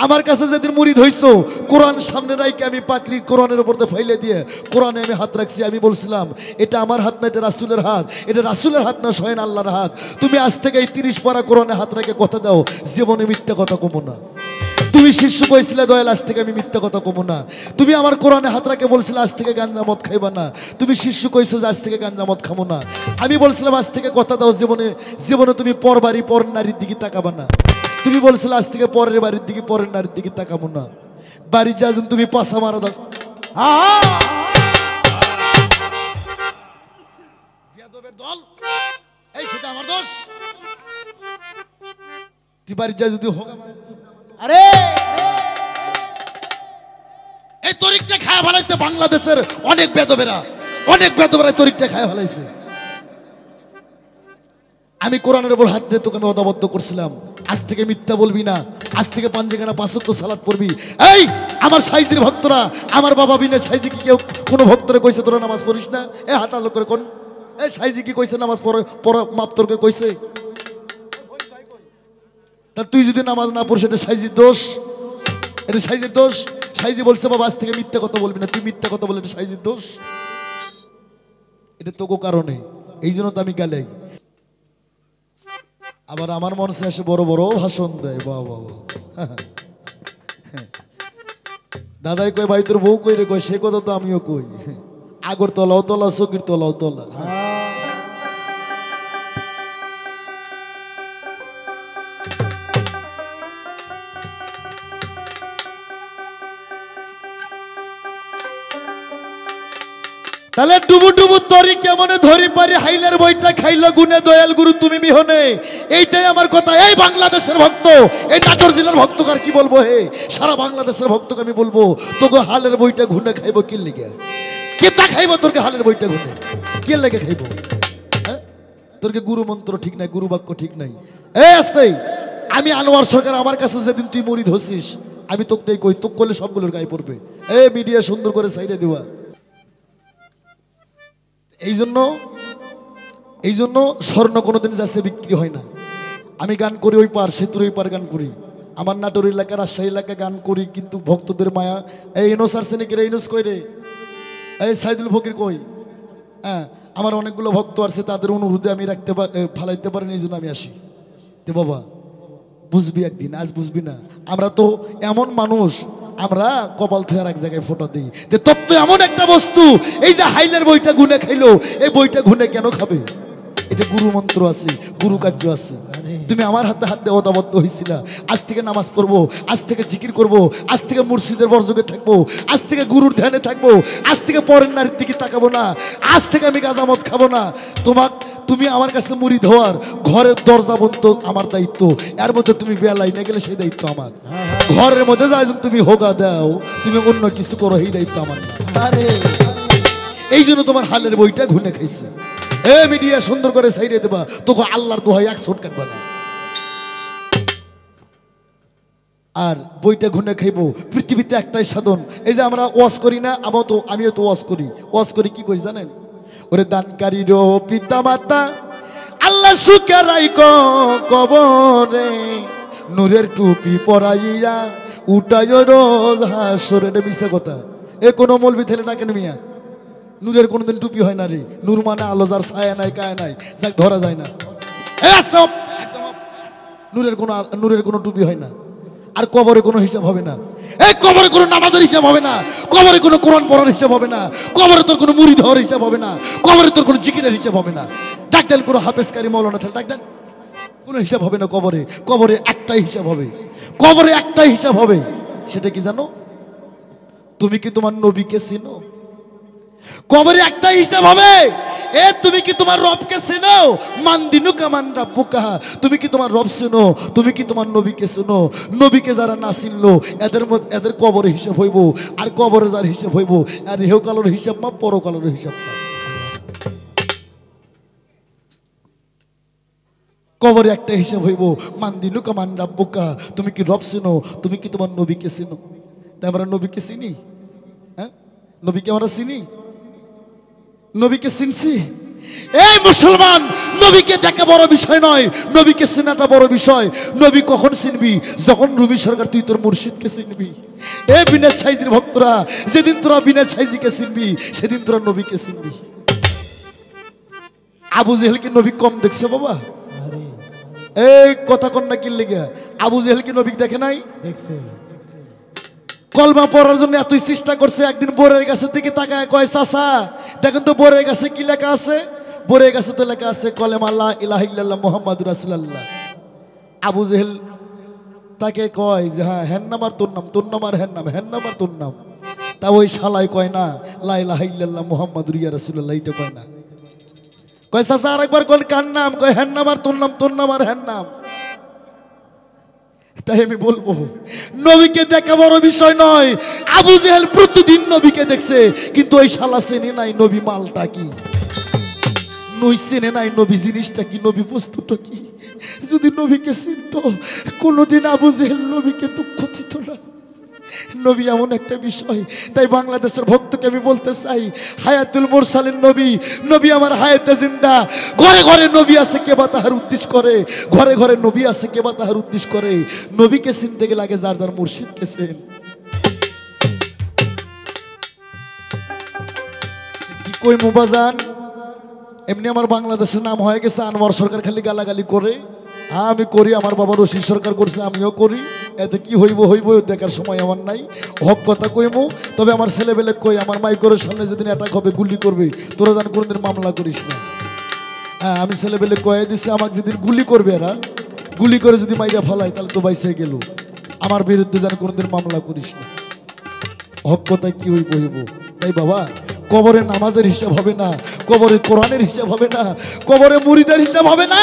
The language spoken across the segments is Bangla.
আমার কাছে যেদিন মুরিদ হইছো কোরআন সামনে রাইকে আমি পাকড়ি কোরআনের উপর ফাইলে দিয়ে কোরআনে আমি হাত রাখছি। আমি বলছিলাম এটা আমার হাত না, এটা রাসূলের হাত, এটা রাসূলের হাত না, স্বয়ং আল্লাহর হাত। তুমি আজ থেকে এই 30 পারা কোরআনে হাত রেখে কথা দাও, জীবনে মিথ্যা কথা কমো না। তুমি শিষ্য কইছিলে দয়াল আজ থেকে আমি মিথ্যা কথা কমো না। তুমি আমার কোরআনে হাত রাখে বলছিলে আজ থেকে গাঞ্জা মদ খাইবা না। তুমি শিষ্য কইছো যে আজ থেকে গাঞ্জা মদ খামো না। আমি বলছিলাম আজ থেকে কথা দাও, জীবনে জীবনে তুমি পর বাড়ি পর নারীর দিকে তাকাবা না। তুমি বলছিলে আজ থেকে পরের বাড়ির দিকে পরের নারীর দিকে তাকাবো না। বাড়ি যা তুমি পাশা মারা দাও, দল এই সেটা আমার দোষ। তুই বাড়ি যা যদি হোক, আরে এই তরিকটা খায় ফেলাইছে বাংলাদেশের অনেক বেদবেরা, অনেক বেদবেরা তরিকটা খায় ফেলাইছে। আমি কোরআনের উপর হাত দিয়ে তোকে আমি অদাবদ্ধ করছিলাম, আজ থেকে মিথ্যা বলবি না, আজ থেকে পাঞ্জেখানা 5 ওয়াক্ত সালাত পড়বি। এই আমার সাইজির ভক্তরা, আমার বাবা বিনে সাইজি কি কেউ কোনো ভক্তরে কইছে তোরা নামাজ পড়িস না? এ হাত আলো করে কোন এই সাইজি কি কইছে নামাজ পড়া মাপ তোরকে কইছে? তা তুই যদি নামাজ না পড়িস এটা সাইজির দোষ, এটা সাইজির দোষ। সাইজি বলছে বাবা আজ থেকে মিথ্যা কথা বলবি না, তুই মিথ্যা কথা বলে এটা সাইজির দোষ। এটা তোকে কারণে, এই জন্য তো আমি গালাই। আবার আমার মনসে এসে বড় বড় ভাষণ দেয়, বাবা দাদাই কই ভাই তোর বউ কই রে, কই সে কথা তো আমিও কই, আগর তলাও তলা চকির তলাও তলা। তাহলে ডুবু ডুবু তরি কেমনে ধরি পারি, হাইলের বইটা খাইলো গুনে দয়াল গুরু তুমি বিহনে। এইটাই আমার কথা। এই বাংলাদেশের ভক্ত, এই নাটোর জেলার ভক্তকে আর কি বলবো, হে সারা বাংলাদেশের ভক্তকে আমি বলবো তোকে হালের বইটা ঘুনে খাইবো কি লেগে? কেতা খাইবো তোরকে হালের বইটা ঘুনে কে লেগে খাইবো? হ্যাঁ তোরকে গুরু মন্ত্র ঠিক নাই, গুরু বাক্য ঠিক নাই। এই আসতেই আমি আনোয়ার সরকার, আমার কাছে যেদিন তুই মুরিদ হচ্ছিস আমি তোকে কই, তোক করলে সবগুলোর গায়ে পড়বে। এই মিডিয়া সুন্দর করে সাইডে দেওয়া। এই জন্য স্বর্ণ কোনোদিন যাচ্ছে বিক্রি হয় না। আমি গান করি ওই পার সেতুর ওই পার গান করি, আমার নাটোর এলাকা রাজশাহী এলাকায় গান করি, কিন্তু ভক্তদের মায়া। এই ইনোস আর সেনিকের ইনোস কই রে, এই সাইদুল ফকির কই? হ্যাঁ আমার অনেকগুলো ভক্ত আছে, তাদের অনুরোধে আমি রাখতে ফালাইতে পারিনি, এই জন্য আমি আসি। তে বাবা বুঝবি একদিন, আজ বুঝবি না। আমরা তো এমন মানুষ, আমরা কপাল থেকে এক জায়গায় ফোটা দিই। তত্ত্ব এমন একটা বস্তু, এই যে হাইলের বইটা গুনে খাইলো, এই বইটা গুনে কেন খাবে? এটা গুরু মন্ত্র আছে, গুরু কার্য আছে। তুমি আমার হাতে হাত দিয়ে ওদাবদ্ধ হয়েছিল। আজ থেকে নামাজ পড়বো, আজ থেকে জিকির করবো, আজ থেকে মুর্শিদের বর্জকে থাকবো, আজ থেকে গুরুর ধ্যানে থাকবো, আজ থেকে পরের নারীর দিকে তাকাবো না, আজ থেকে আমি গাঁজামত খাবো না। তুমি আমার কাছে মুরিদ হওয়ার, ঘরের দরজা বন্ধ আমার দায়িত্ব, এর মধ্যে তুমি বেলাই না গেলে সেই দায়িত্ব আমার। ঘরের মধ্যে যাই তুমি হোগা দাও, তুমি অন্য কিছু করো, এই দায়িত্ব আমার না। এই জন্য তোমার হালের বইটা ঘুনে খাইছে। এ মিডিয়া সুন্দর করে সাইডে দেবা, তোকে আল্লাহর দোহাই এক শট কাটবা না। আর বইটা ঘুনে খাইবো। পৃথিবীতে একটাই সাধন, এই যে আমরা ওয়াজ করি না, আমিও তো ওয়াজ করি। ওয়াজ করি কি করি জানেন? ওরে দানকারীর পিতা মাতা আল্লাহ সুখে রাইকো কবরে, নূরের টুপি পরাইয়া উঠায় রোজ হাসরে। এটা মিথ্যা কথা। এ কোনো মৌলবি থেলে না কেন মিয়া? নূরের কোনোদিন টুপি হয় না রে। নূর মানে আলো, যার ছায়া নাই কায়া নাই, যাক ধরা যায় না। নূরের কোনো টুপি হয় না। আর কবরে কোনো হিসাব হবে না। এই কবরে কোনো নামাজের হিসাব হবে না, কবরে কোনো কোরআন পড়ার হিসাব হবে না, কবরে তোর কোনো মুরিদ হওয়ার হিসাব হবে না, কবরে তোর কোনো জিকিরের হিসাব হবে না। ডাক দেন কোনো হাফেজকারী মৌলানা থাকলে ডাক দেন, কোনো হিসাব হবে না। কবরে একটাই হিসাব হবে, কবরে একটাই হিসাব হবে। সেটা কি জানো? তুমি কি তোমার নবীকে চিনো? কবরে একটা হিসাব হবে। এ তুমি কি তোমার রবকে চেনো? মানদিনু কামান রাব্বুকা, তুমি কি তোমার রব চেনো? তুমি কি তোমার নবীকে চেনো? নবীকে যারা না চিনলো এদের কবরে হিসাব হইব। আর কবরে যার হিসাব হইব, আর ইহকালের হিসাব না, পরকালের হিসাব না। কবরে একটা হিসাব হইব, মানদিনু কামান রাব্বুকা, তুমি কি রব চেনো? তুমি কি তোমার নবীকে চেনো? তাই আমরা নবীকে চিনি? হ্যাঁ নবীকে আমরা চিনি? নবীকে চিনছি? এই মুসলমান, নবীকে দেখা বড় বিষয় নয়, নবীকে চেনাটা বড় বিষয়। নবী কখন চিনবি? যখন রবি সরকার তুই তোর মুর্শিদকে চিনবি। এ বিনা সাইজির ভক্তরা, যেদিন তোরা বিনা সাইজিকে চিনবি সেদিন তোরা নবীকে চিনবি। আবু জেহেলকে নবী কম দেখছে বাবা? এই কথা কন্যা কি লেগে? আবু জেহেলকে নবী দেখে নাই? দেখছে। কলমা পড়ার জন্য এতই চেষ্টা করছে। একদিন বোরের গাছের দিকে তাকায় কয়, চাচা দেখেন তো বোরের গাছে কি লেখা আছে? বোরের গাছে তো লেখা আছে কলেমা লা ইলাহা ইল্লাল্লাহ মুহাম্মাদুর রাসূলুল্লাহ। আবু জেহেল তাকে কয় যে হ্যাঁ, হ্যান নাম আর তোর নাম, তোর নাম আর হ্যান নাম, হ্যান নাম আর তোর নাম। তা ওই শালাই কয় না লা ইলাহা ইল্লাল্লাহ মুহাম্মাদুর রাসূলুল্লাহ, এটা কয় না। কয় চাচা আরেকবার কোন কার নাম? কয় হ্যান নাম আর তোর নাম, তোর নাম আর হ্যান নাম। তাই আমি বলবো, নবীকে দেখা বড় বিষয় নয়। আবু জেহেল প্রতিদিন নবীকে দেখছে, কিন্তু ওই শালা চেনে নাই নবী মালটা কি, নই চেনে নাই নবী জিনিসটা কি, নবী বস্তুটা কি। যদি নবীকে চিনত কোনোদিন আবু জেহেল নবীকে দুঃখ দিত না। নবী এমন একটা বিষয়। তাই বাংলাদেশের ভক্তকে আমি বলতে চাই, হায়াতুল মুরসালিন নবী, নবী আমার হায়াতে জিন্দা। ঘরে ঘরে নবী আছে, কে বা তাহার উদ্দেশ্য করে। ঘরে ঘরে নবী আছে, কে বা তাহার উদ্দেশ্য করে। নবীকে চিনতে গেলে আগে যার যার মুর্শিদকে চেন। কি কই মুবাজান, এমনি আমার বাংলাদেশের নাম হয়ে গেছে আনোয়ার সরকার, খালি গালাগালি করে। হ্যাঁ আমি করি, আমার বাবা রশিদ সরকার করছে, আমিও করি। এতে কি হইব হইব দেখার সময় আমার নাই। হক কথা কইমু, তবে আমার ছেলেবেলে কই, আমার মাইকরের সামনে যেদিন অ্যাটাক হবে গুলি করবে, তোরা যেন কোনোদিন মামলা করিস না। হ্যাঁ আমি ছেলেবেলে কয়ে দিচ্ছি, আমাকে যেদিন গুলি করবে এরা, গুলি করে যদি মাইরা ফেলায় তাহলে তো বাইসে গেল। আমার বিরুদ্ধে যেন কোনোদিন মামলা করিস না। হক কথায় কি হইব হইব। তাই বাবা, কবরে নামাজের হিসাব হবে না, কবরে কোরআনের হিসাব হবে না, কবরে মুরিদের হিসাব হবে না।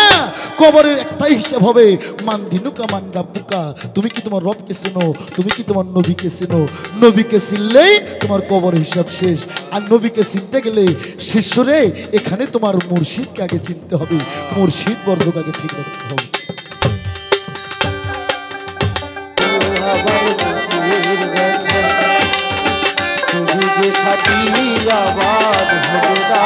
কবরের একটাই হিসাব হবে, মান দিনুকা মান রাব্বুকা। তুমি কি তোমার রবকে চেনো? তুমি কি তোমার নবীকে চেনো? নবীকে চিনলেই তোমার কবরের হিসাব শেষ। আর নবীকে চিনতে গেলে শিষ্যরে এখানে তোমার মুর্শিদকে আগে চিনতে হবে, মুর্শিদ বর্জক আগে ঠিক রাখতে হবে। আবাদ হবে না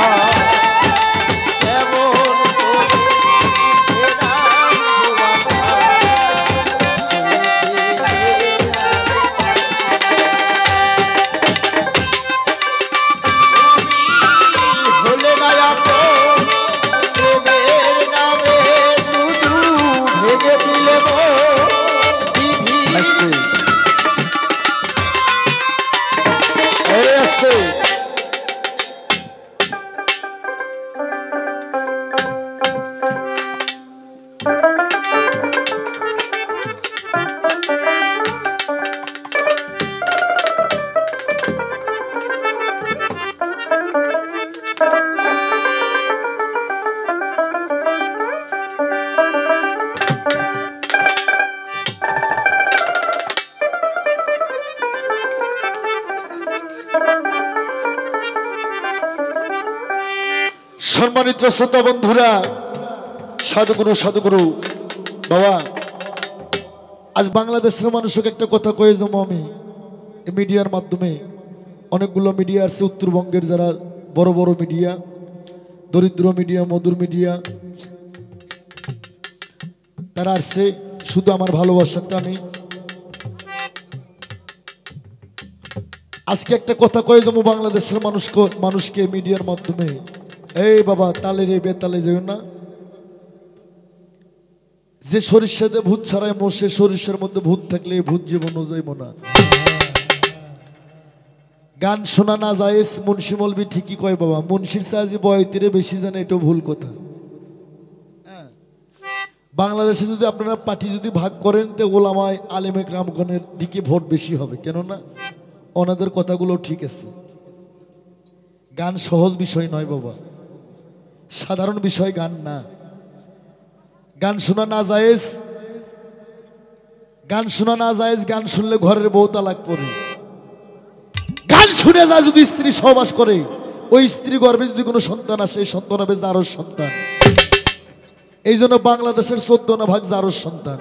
সম্মানিত শ্রোতা বন্ধুরা, সাধুগুরু সাধুগুরু বাবা, আজ বাংলাদেশের মানুষকে একটা কথা কয়ে যাবো আমি মিডিয়ার মাধ্যমে। অনেকগুলো মিডিয়া আছে উত্তরবঙ্গের, যারা বড় বড় মিডিয়া, দরিদ্র মিডিয়া, মধুর মিডিয়া, তারা আসছে শুধু আমার ভালোবাসার টানে। আজকে একটা কথা কয়ে যাবো বাংলাদেশের মানুষকে মিডিয়ার মাধ্যমে। এই বাবা, তালে রে বেতালে যেও না। যে সরিষাতে ভূত ছাড়াই মশে, সরিষার মধ্যে ভূত থাকলে ভূত জীবনও যাইব না। গান শোনা না যায়, মুন্সি মলবি ঠিকই কয় বাবা, মুন্সির সাহায্যে বয়তিরে বেশি জানে, এটা ভুল কথা। বাংলাদেশে যদি আপনারা পার্টি যদি ভাগ করেন, তো ওলামায় আলেমে গ্রামগণের দিকে ভোট বেশি হবে, কেননা ওনাদের কথাগুলো ঠিক আছে। গান সহজ বিষয় নয় বাবা, সাধারণ বিষয় গান না। গান শোনা না জায়েজ, গান শোনা না জায়েজ। গান শুনলে ঘরের বউ তালাক পড়ে। গান শুনে যা যদি স্ত্রী সহবাস করে, ওই স্ত্রী গর্ভে যদি কোনো সন্তান আসে, এই সন্তান হবে জারজ সন্তান। এই জন্য বাংলাদেশের 14 ভাগ জারজ সন্তান।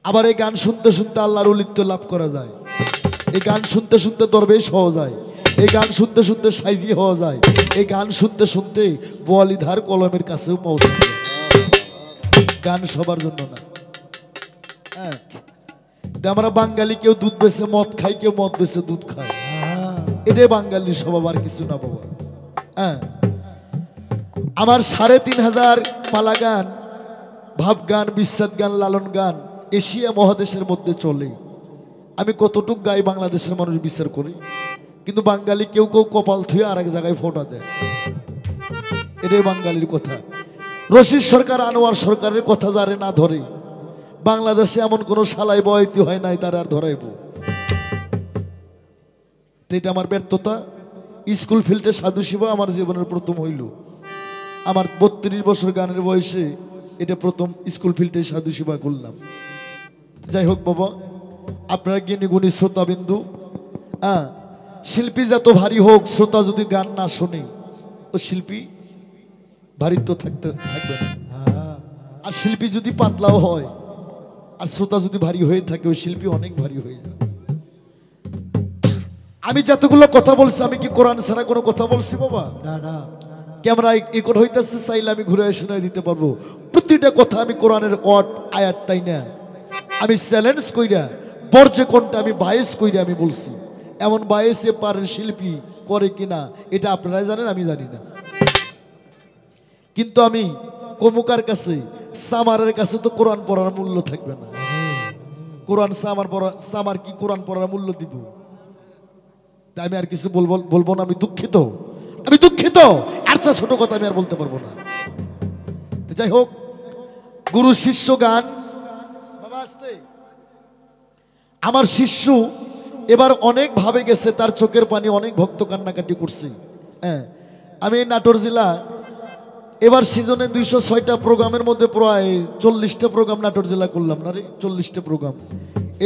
আবার এই গান শুনতে শুনতে আল্লাহর ওলিত্ব লাভ করা যায়। এই গান শুনতে শুনতে দরবেশ হওয়া যায়। এই গান শুনতে শুনতে সাইজি হওয়া যায়। এই গান শুনতে শুনতে বোয়ালিধার কলমের কাছেও পৌঁছাবে। গান সবার জন্য না। হ্যাঁ, আমরা বাঙালি কেউ দুধ বেছে মদ খাই, কেউ মদ বেছে দুধ খায়, এটাই বাঙালির স্বভাব, আর কিছু না বাবা। হ্যাঁ, আমার 3500 পালা গান, ভাব গান, বিচ্ছেদ গান, লালন গান এশিয়া মহাদেশের মধ্যে চলে। আমি কতটুক গাই বাংলাদেশের মানুষ বিচার করি, কিন্তু বাঙালি কেউ কেউ কপাল থুয়ে আর এক জায়গায় ফোঁটা দেয়, এটাই বাঙালির কথা। রশিদ সরকার, আনোয়ার সরকারের কথা যারে না ধরে, বাংলাদেশে এমন কোন শালাই বয়তি হয় নাই তার আর ধরাইব। এটা আমার ব্যর্থতা। স্কুল ফিল্ডে সাধু শিবা আমার জীবনের প্রথম হইল। আমার 32 বছর গানের বয়সে এটা প্রথম স্কুল ফিল্ডে সাধু শিবা করলাম। যাই হোক বাবা, আপনারা জ্ঞানী গুণী শ্রোতাবিন্দু, শিল্পী যত ভারী হোক, শ্রোতা যদি গান না শোনে তো শিল্পী ভারীত্ব থাকবে না। আর শিল্পী যদি পাতলাও হয় আর শ্রোতা যদি ভারী হয়ে থাকে, ওই শিল্পী অনেক ভারী হয়ে যায়। আমি যতগুলো কথা বলছি, আমি কি কোরআন ছাড়া কোনো কথা বলছি বাবা? ক্যামেরা রেকর্ড হইতেছে, চাইলে আমি ঘুরে শোনাই দিতে পারবো। প্রতিটা কথা আমি কোরআনের ওয়ার্ড আয়াতটাই না, আমি চ্যালেঞ্জ কইরা বর্জ্য কোনটা আমি বায়েস কইরা আমি বলছি। এমন বায়েসে পারের শিল্পী করে কিনা এটা আপনারাই জানেন, আমি জানি না। কিন্তু আমি কমুকার কাছে, সামারের কাছে তো কোরআন পড়ার মূল্য থাকবে না। কোরআন সামার কি কোরআন পড়ার মূল্য দিব? তাই আমি আর কিছু বলবো না। আমি দুঃখিত, আমি দুঃখিত। আর ছোট কথা আমি আর বলতে পারবো না। যাই হোক, গুরু শিষ্য গান। বাবা আসতে, আমার শিষ্য এবার অনেক ভাবে গেছে, তার চোখের পানি, অনেক ভক্ত কান্নাকাটি করছে। হ্যাঁ, আমি নাটোর জেলা এবার সিজনে 206টা প্রোগ্রামের মধ্যে প্রায় 40টা প্রোগ্রাম নাটোর জেলা করলাম না রে, 40টা প্রোগ্রাম।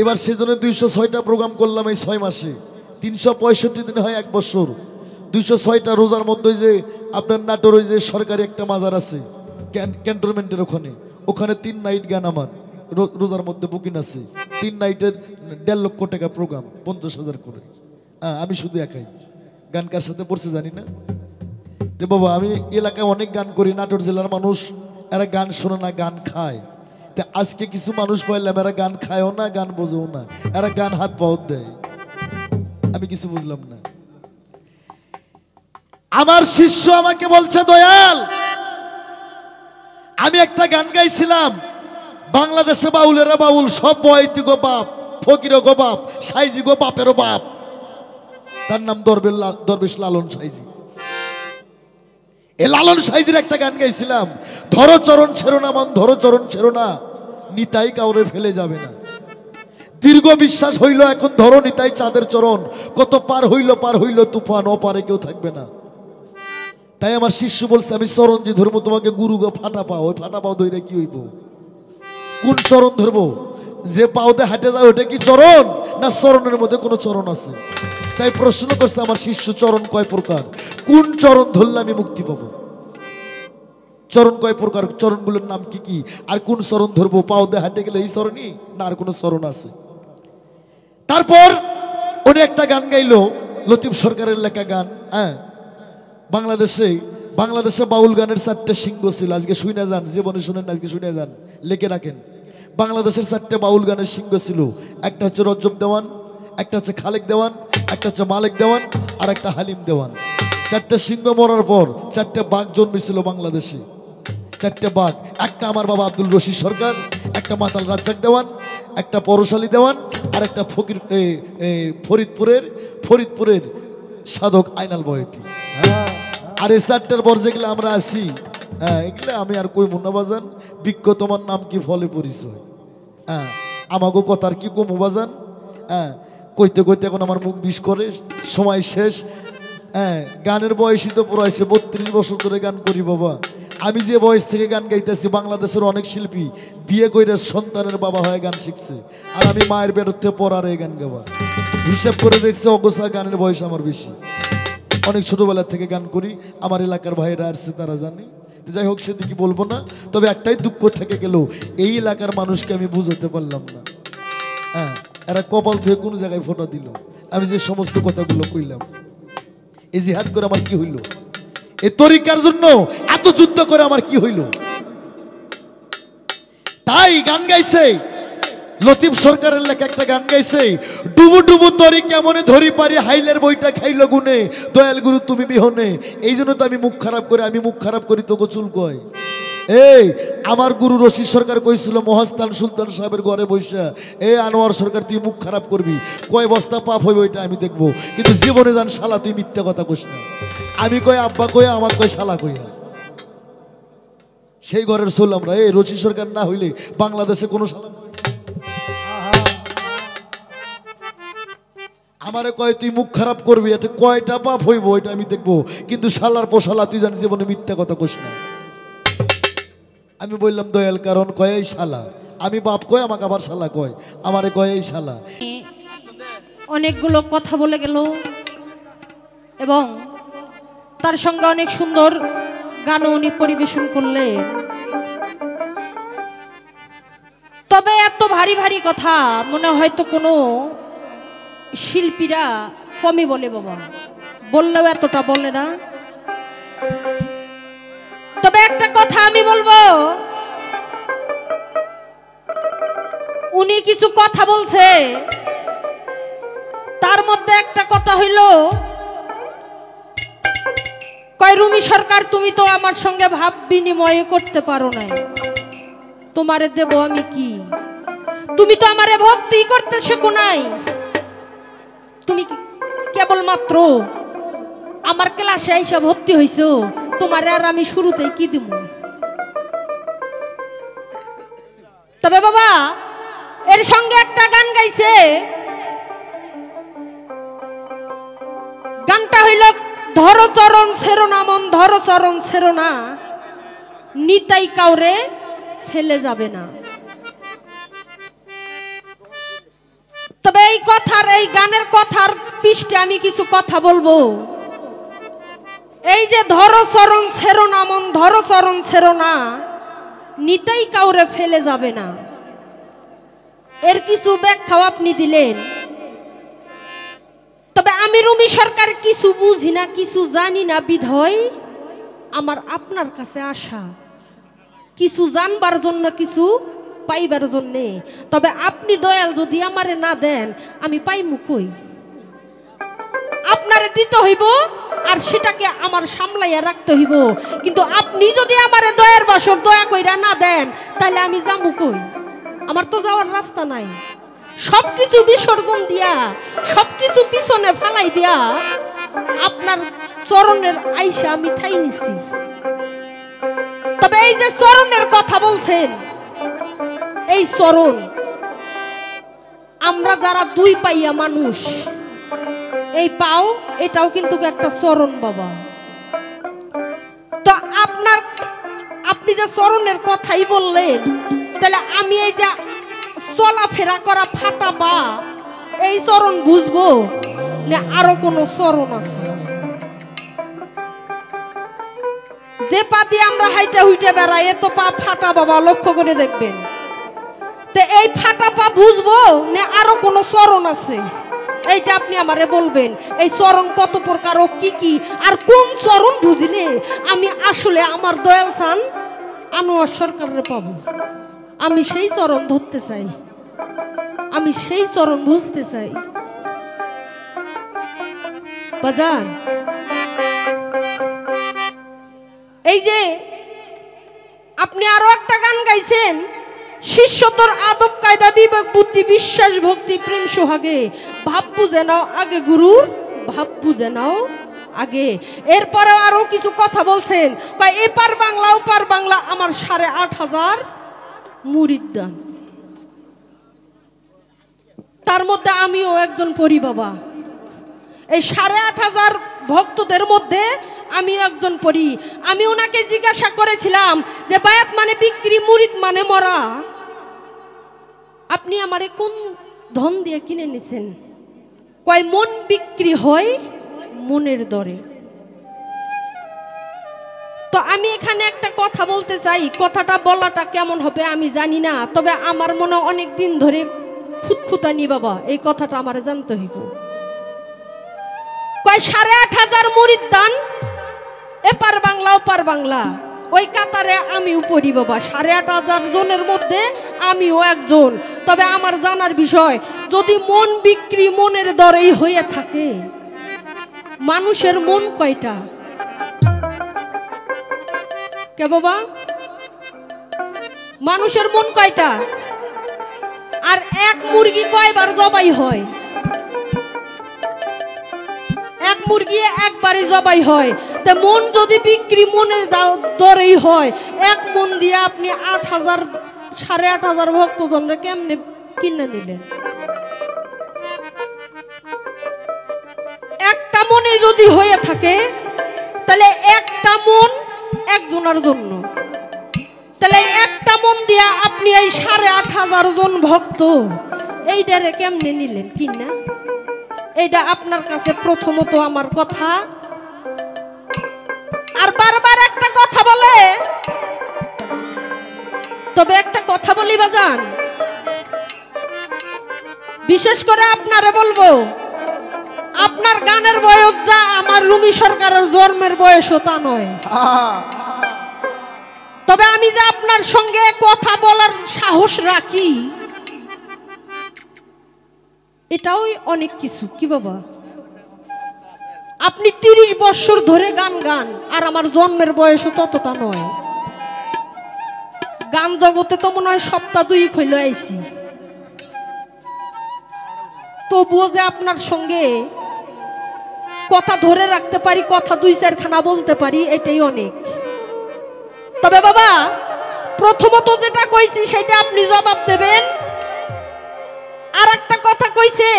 এবার সিজনে 206টা প্রোগ্রাম করলাম এই 6 মাসে। 365 দিন হয় 1 বছর। 206টা রোজার মধ্যে যে আপনার নাটোর ওই যে সরকারি একটা মাজার আছে ক্যান্টনমেন্টের ওখানে 3 নাইট গান আমার রোজার মধ্যে বুকিং আছে। 3 নাইটের 1.5 লক্ষ টাকা প্রোগ্রাম, 50,000 করে। আমি শুধু একাই। গান কার সাথে পড়ছে জানি না। তো বাবা, আমি এলাকায় অনেক গান করি। নাটোর জেলার মানুষ এরা গান শোনে না, গান খায়। তা আজকে কিছু মানুষ পাইলাম এরা গান খায়ও না, গান বোঝেও না, এরা গান হাত পাও দেয়। আমি কিছু বুঝলাম না। আমার শিষ্য আমাকে বলছে, দয়াল আমি একটা গান গাইছিলাম, বাংলাদেশে বাউলেরা বাউল, সব বয়তি গো বাপ, ফকির গো বাপ, সাইজি গো বাপেরও বাপ। তার নাম দরবেশ লালন সাইজি। এই লালন সাইজির একটা গান গাইছিলাম, ধরো চরণ ছেড়ো না মন, ধরো চরণ ছেড়ো না, নিতাই কাউরে ফেলে যাবে না। দীর্ঘ বিশ্বাস হইল এখন ধরো নিতাই চাঁদের চরণ, কত পার হইল তুফান, অপারে কেউ থাকবে না। তাই আমার শিষ্য বলছে, আমি চরণ যে ধরবো তোমাকে গুরু গো ফাটা পাও, ওই ফাটা পাও ধরে কি হইব? কোন চরণ ধরবো? যে পাওতে হাঁটে যায় ওটা কি চরণ, না চরণের মধ্যে কোনো চরণ আছে? তাই প্রশ্ন করছে আমার শিষ্য, চরণ কয় প্রকার, কোন চরণ ধরলে আমি মুক্তি পাবো? চরণ কয় প্রকার, চরণগুলোর নাম কি কি, আর কোন চরণ ধরবো? পাওতে হাঁটে গেলে এই চরণই, না আর কোনো চরণ আছে? তারপর উনি একটা গান গাইলো, লতিফ সরকারের লেখা গান। হ্যাঁ, বাংলাদেশে বাউল গানের 4টে সিংহ ছিল। আজকে শুনে যান, জীবনে শুনেন, আজকে শুনে যান, লিখে রাখেন। বাংলাদেশের 4টে বাউল গানের সিংহ ছিল। একটা হচ্ছে রজব দেওয়ান, একটা হচ্ছে খালেক দেওয়ান, একটা হচ্ছে মালিক দেওয়ান, আর একটা হালিম দেওয়ান। 4টে সিংহ মরার পর 4টে বাঘ জন্মেছিল বাংলাদেশে। 4টে বাঘ, একটা আমার বাবা আব্দুল রশিদ সরকার, একটা মাতাল রাজ্জাক দেওয়ান, একটা পরশালী দেওয়ান, আর একটা ফরিদপুরের সাধক আইনাল বয়তি। আর এই 4টার পর যেগুলো আমরা আছি, এগুলো আমি আর কই মুন্না বাজান, বিজ্ঞ তোমার নাম কি ফলে পরিচয়। আমাকে কথার কি কমু বাজান। কইতে কইতে এখন আমার মুখ বিষ করে, সময় শেষ। গানের বয়সই তো পুরো 32 বছর ধরে গান করি বাবা। আমি যে বয়স থেকে গান গাইতেছি, বাংলাদেশের অনেক শিল্পী বিয়ে করে সন্তানের বাবা হয়ে গান শিখছে, আর আমি মায়ের বেরোতে পড়ার এই গান গাওয়া। হিসাব করে দেখছে অবস্থা গানের বয়স আমার বেশি। অনেক ছোটবেলা থেকে গান করি, আমার এলাকার ভাইরা আসছে, তারা জানে। যাই হোক, সেদিকে বলবো না। তবে একটাই দুঃখ থেকে গেল, এই এলাকার মানুষকে আমি বুঝাতে পারলাম না। এরা কপাল থেকে কোন জায়গায় ফোঁটা দিল। আমি যে সমস্ত কথাগুলো কইলাম, এই জিহাদ করে আমার কি হইল? এই তরিকার জন্য এত যুদ্ধ করে আমার কি হইল? তাই গান গাইছে লতিফ সরকারের লেখা একটা গান গাইছে, ডুবু ডুবু তরি কেমনে ধরি পারি, হাইলের বইটা খাইল গুনে, দয়াল গুরু তুমি বিহনে। এই জন্য তো আমি মুখ খারাপ করি তো গোচুল কয়। এই আমার গুরু রশিদ সরকার কইছিল মহাস্তান সুলতান সাহেবের ঘরে বৈশা, এ আনোয়ার সরকার তুই মুখ খারাপ করবি, কয় বস্তা পাপ হইবে ওইটা আমি দেখবো, কিন্তু জীবনে জান শালা তুই মিথ্যা কথা কইস না। আমি কয় আব্বা কয়া, আমার কয় শালা কইয়া। সেই ঘরের সোল আমরা। এই রশিদ সরকার না হইলে বাংলাদেশে কোনো শালা আমারে কয় তুই মুখ খারাপ করবি, এতে কয়টা পাপ হইব ওইটা আমি দেখবো, কিন্তু শালার পোশালা তুই জানি জীবনে মিথ্যা কথা কইস না। আমি বললাম দয়াল কারণ কয় এই শালা, আমি বাপ কয় আমাকে আবার শালা কয়, আমারে কয় এই শালা। অনেকগুলো কথা বলে গেল এবং তার সঙ্গে অনেক সুন্দর গানও উনি পরিবেশন করলেন। তবে এত ভারী ভারী কথা মনে হয়তো কোনো শিল্পীরা কমই বলে, বাবা বললেও এতটা বলে না। তবে একটা কথা আমি বলবো, উনি কিছু কথা বলছে, তার মধ্যে একটা কথা হইল কয় রুমি সরকার তুমি তো আমার সঙ্গে ভাব বিনিময় করতে পারো না, তোমারে দেব আমি কি? তুমি তো আমারে ভক্তি করতে শেখো নাই, তুমি কেবলমাত্র আমার ক্লাসে এসে ভর্তি হইছো, তোমার আর আমি শুরুতেই কি দিব? তবে বাবা এর সঙ্গে একটা গান গাইছে, গানটা হইল ধরো চরণ ছেড়ো না মন, ধরো চরণ ছেড়ো না, নিতাই কাউরে ফেলে যাবে না। তবে এই কথার, এই গানের কথার পৃষ্ঠে আমি কিছু কথা বলবো। এই যে ধরো চরণ ছেড়ো না মন, ধরো চরণ ছেড়ো না, নিতাই কাউরে ফেলে যাবে না, এর কিছু ব্যাখ্যাও আপনি দিলেন। তবে আমি রুমি সরকার কিছু বুঝি না, কিছু জানি না, বিধয় আমার আপনার কাছে আসা, কিছু জানবার জন্য, কিছু পাইবার জন্যে। তবে আপনি দয়াল যদি আমারে না দেন আমি পাইমু কই? আপনারে দিতে হইব আর সেটাকে আমার সামলাইয়া রাখতে হইব, কিন্তু আপনি যদি আমারে দয়ার বাসর দয়া কইরা না দেন তাহলে আমি যামু কই? আমার তো যাওয়ার রাস্তা নাই। সবকিছু বিসর্জন দিয়া, সবকিছু পিছনে ফালাই দিয়া আপনার চরণের আইসা আমি ঠাই নিছি। তবে এই যে চরণের কথা বলছেন, এই চরণ আমরা যারা দুই পাইয়া মানুষ, এই পাও এটাও কিন্তু একটা চরণ বাবা। তো আপনি যে চরণের কথাই বললেন, তাহলে আমি এই যে চলাফেরা করা ফাটা পা, এই চরণ বুঝবো না আরো কোন চরণ আছে? যে পা দিয়ে আমরা হাইটা হুইটে বেড়াই, এ তো পা ফাটা বাবা, লক্ষ্য করে দেখবেন। তো এই ফাটা পা বুঝবো না আরো কোন চরণ আছে? এইটা আপনি আমারে বলবেন। এই চরণ কত প্রকার ও কি কি, আর কোন চরণ বুঝলে আমি আসলে আমার দয়াল চান আনোয়ার সরকারের পাবো? আমি সেই চরণ ধরতে চাই, আমি সেই চরণ বুঝতে চাই। বাজান এই যে আপনি আরো একটা গান গাইছেন, শিষ্যতর আদব কায়দা বিবেক বুদ্ধি বিশ্বাস ভক্তি প্রেম সোহাগে, ভাব বুঝে নাও আগে গুরুর, ভাব বুঝে নাও আগে। এরপরে আরো কিছু কথা বলছেন, কয় এপার বাংলা ওপার বাংলা আমার 8,500 মুরিদ দান। তার মধ্যে আমিও একজন পড়ি বাবা। এই 8,500 ভক্তদের মধ্যে আমি একজন পড়ি। আমি ওনাকে জিজ্ঞাসা করেছিলাম যে বায়াত মানে বিক্রি, মুরিদ মানে মরা, আপনি আমারে কোন ধন দিয়ে কিনে নিছেন? কয় মন বিক্রি হয় মনের দরে। তো আমি এখানে একটা কথা বলতে চাই, কথাটা বলাটা কেমন হবে আমি জানি না, তবে আমার মনে অনেক দিন ধরে খুঁতখুঁতানি বাবা, এই কথাটা আমার জানতে হইব। কয় 8,500 মুরিদ দান এপার বাংলা ওপার বাংলা, ওই কাতারে আমিও পড়ি বাবা। 8,500 জনের মধ্যে আমিও একজন। তবে আমার জানার বিষয়, যদি মন বিক্রি মনের দরেই হয়ে থাকে, মানুষের মন কয়টা? কে বাবা, মানুষের মন কয়টা? আর এক মুরগি কয়বার জবাই হয়? এক মুরগি একবারে জবাই হয়। তা মন যদি বিক্রি মনের দরেই হয়, এক মন দিয়ে আপনি 8,000 8,500 ভক্তজনরা কেমনে কিনে নিলেন? একটা মনে যদি হয়ে থাকে, তাহলে একটা মন একজনের জন্য। তাহলে একটা মন দিয়া আপনি এই 8,500 জন ভক্ত এইটারে কেমনে নিলেন কিনা? এইটা আপনার কাছে প্রথমত আমার কথা। আর বারবার একটা কথা বলে, তবে একটা কথা বলি বাজান, বিশেষ করে আপনারে বলবো, আপনার গানের বয়স যা আমার রুমি সরকারের জন্মের বয়সও তা নয়। তবে আমি যে আপনার সঙ্গে কথা বলার সাহস রাখি, এটাও অনেক কিছু। কি বাবা, আপনি 30 বছর ধরে গান গান, আর আমার জন্মের বয়সও ততটা নয়। গান জগতে তো মনে হয় সপ্তাহ 2 হইল আইছি, তবুও যে আপনার সঙ্গে কথা ধরে রাখতে পারি, কথা 2-4 খানা বলতে পারি, এটাই অনেক। তবে বাবা, প্রথমত যেটা কইছি সেটা আপনি জবাব দেবেন। আর একটা কথা কইছে,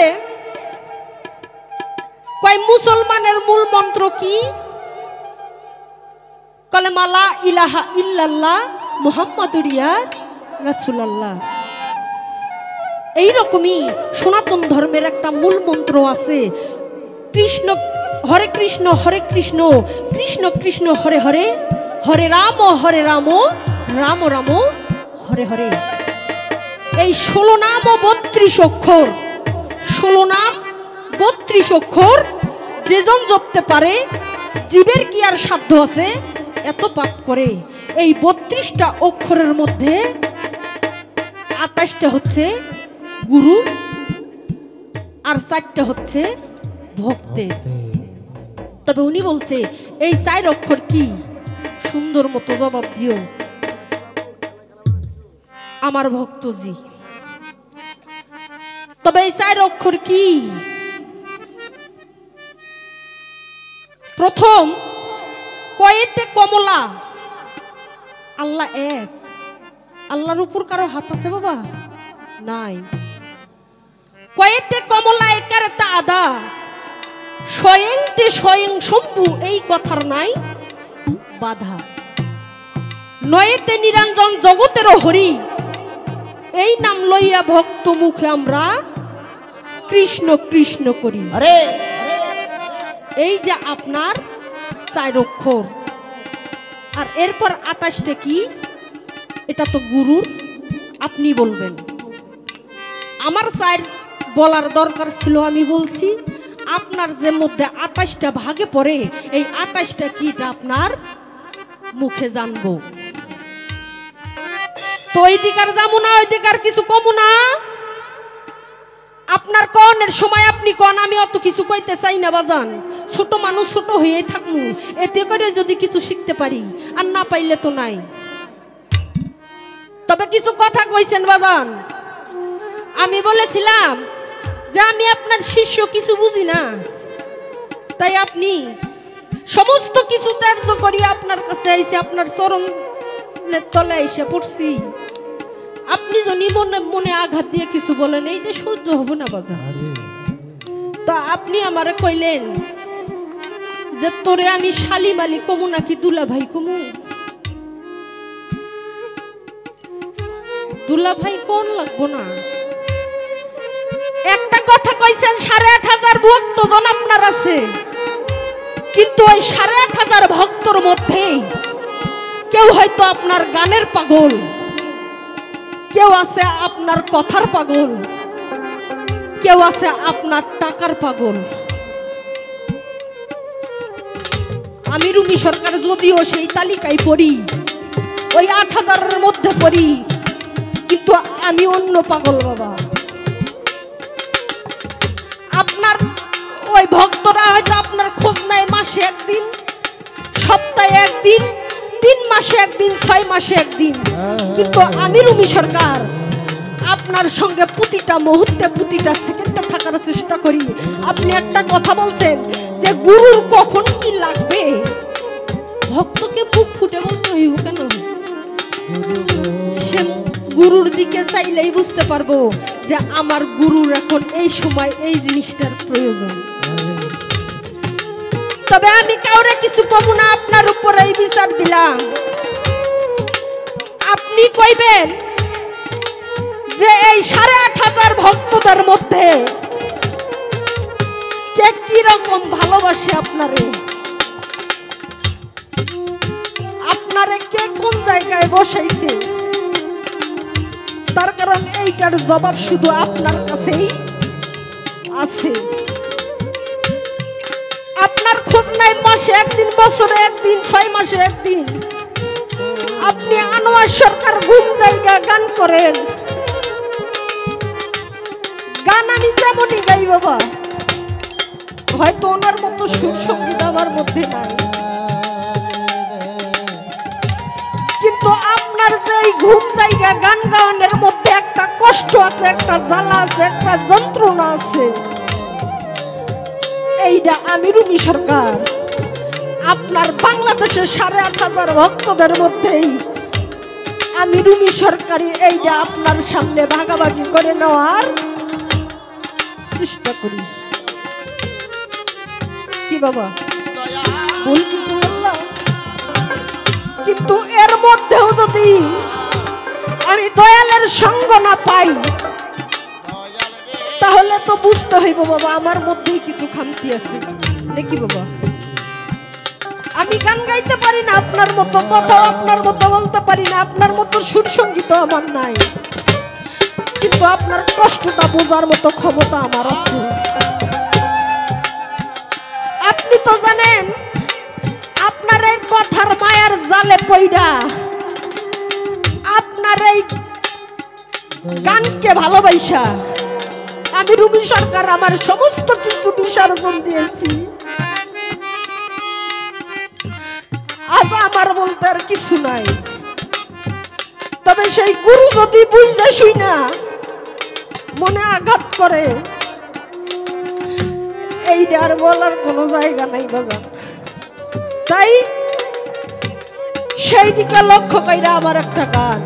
কয় মুসলমানের মূল মন্ত্র কি? কালেমা লা ইলাহা ইল্লাল্লাহ মুহাম্মাদুর রাসূলুল্লাহ। এইরকমই সনাতন ধর্মের একটা মূল মন্ত্র আছে, কৃষ্ণ হরে কৃষ্ণ হরে কৃষ্ণ কৃষ্ণ কৃষ্ণ হরে হরে, হরে রাম রাম রাম হরে হরে। এই 16 নাম ও 32 অক্ষর, 16 নাম 32 অক্ষর যেজন জপতে পারে, জীবের কি আর সাধ্য আছে এত পাপ করে? এই 32টা অক্ষরের মধ্যে 28টা হচ্ছে গুরু, আর 4টা হচ্ছে ভক্তের। তবে উনি বলছে এই 4 অক্ষর কি? সুন্দর মতো জবাব দিও আমার ভক্তজি। তবে এই 4 অক্ষর কি? প্রথম, কয়েতে কমলা। আল্লাহ এক, আল্লাহর উপর কারো হাত আছে বাবা? নাই। কয়েতে কমলা একারেতে আদা, স্বয়ংতে স্বয়ং শম্ভু, এই কথার নাই বাধা। নয়েতে নিরঞ্জন জগতের হরি, এই নাম লইয়া ভক্ত মুখে আমরা কৃষ্ণ কৃষ্ণ করি। আরে এই যে আপনার 4 অক্ষর। আর এরপর 28টা কি? এটা তো গুরুর, আপনি বলবেন। আমার 4 বলার দরকার ছিল, আমি বলছি। আপনার যে মধ্যে 28টা ভাগে পড়ে, এই 28টা কি এটা আপনার মুখে জানবো। তো ওই দিকার যাবো না, ওই দিকার কিছু কমু না। আপনার কনের সময় আপনি কন, আমি অত কিছু কইতে চাই না বাজান। ছোট মানুষ ছোট হয়েই থাকমু, এতে করে যদি কিছু শিখতে পারি, আর না পাইলে তো নাই। তবে কিছু কথা কইছেন বাজান। আমি বলেছিলাম যে আমি আপনার শিষ্য, কিছু বুঝি না, তাই আপনি সমস্ত কিছু ত্যায্য করি আপনার কাছে আইসি, আপনার চরণের তলে এসে পড়ছি। আপনি যদি মনে মনে আঘাত দিয়ে কিছু বলেন, এইটা সহ্য হবো না বাজার। তা আপনি আমারে কইলেন যে তোরে আমি শালি মালি কমু নাকি দুলা ভাই কমু? দুলা ভাই কোন লাগবো না। একটা কথা কইছেন 8,500 ভক্তজন আপনার আছে, কিন্তু ওই 8,500 ভক্তর মধ্যে কেউ হয়তো আপনার গানের পাগল, কেউ আছে আপনার কথার পাগল, কেউ আছে আপনার টাকার পাগল। আমি রুমি সরকার যদিও সেই তালিকায় পড়ি, ওই ৮,০০০-এর মধ্যে পড়ি, কিন্তু আমি অন্য পাগল বাবা। আপনার ওই ভক্তরা হয়তো আপনার খোঁজ নেয় মাসে একদিন, সপ্তাহে একদিন, 3 মাসে একদিন, 6 মাসে একদিন, কিন্তু আমি রুমি সরকার আপনার সঙ্গে প্রতিটা মুহূর্তে প্রতিটা সেকেন্ডে থাকার চেষ্টা করি। আপনি একটা কথা বলছেন যে গুরুর কখন কি লাগবে, ভক্তকে বুক ফুটে বলতে হইব কেন? সে গুরুর দিকে চাইলেই বুঝতে পারবো যে আমার গুরুর এখন এই সময় এই জিনিসটার প্রয়োজন। তবে আমি কাউরে কিছু কমু না, আপনার উপরে এই বিচার দিলাম। আপনি কইবেন যে এই ৮,৫০০ ভক্তদের মধ্যে কে কি রকম ভালোবাসে আপনারে, আপনারে কে কোন জায়গায় বসাইছে, তার কারণ এইটার জবাব শুধু আপনার কাছেই আছে। আপনার খোঁজ নাই মাসে একদিন, বছরে একদিন, 6 মাসে একদিন। আপনি আনোয়ার সরকার ঘুম জায়গা গান করেন, গান আমি যেমনই গাই বাবা, হয়তো ওনার মতো সুর সঙ্গীত আমার মধ্যে নাই, কিন্তু আপনার যে ঘুম জায়গা গান গাওয়ানোর মধ্যে একটা কষ্ট আছে, একটা জ্বালা আছে, একটা যন্ত্রণা আছে, এইটা আমি রুমি সরকার আপনার বাংলাদেশের ৮,৫০০ ভক্তদের মধ্যেই আমি রুমি সরকারি এইটা আপনার সামনে ভাগাভাগি করে নেওয়ার চেষ্টা করি। কি বাবা ভুল কিছু বললাম? কিন্তু এর মধ্যেও যদি আমি দয়ালের সঙ্গ না পাই, তাহলে তো বুঝতে হইব বাবা আমার মধ্যেই কিছু খামতি আছে। দেখি বাবা, আমি গান গাইতে পারি না আপনার মতো, কথা আপনার মতো বলতে পারি না, আপনার মতো সুর সঙ্গীত আমার নাই, কিন্তু আপনার কষ্টটা বোঝার মতো ক্ষমতা আমার আছে। আপনি তো জানেন আপনার এই কথার মায়ার জালে পইড়া আপনার এই গানকে ভালোবাসা আমি রুমি সরকার আমার সমস্ত কিছু বিসর্জন দিয়েছি। আজ আমার বলতে আর কিছু নাই। তবে সেই গুরু যদি বুঝতে শুই না মনে আঘাত করে, এইটা আর বলার কোনো জায়গা নাই বাজার। তাই সেই দিকে লক্ষ্য কইরা আমার একটা গান।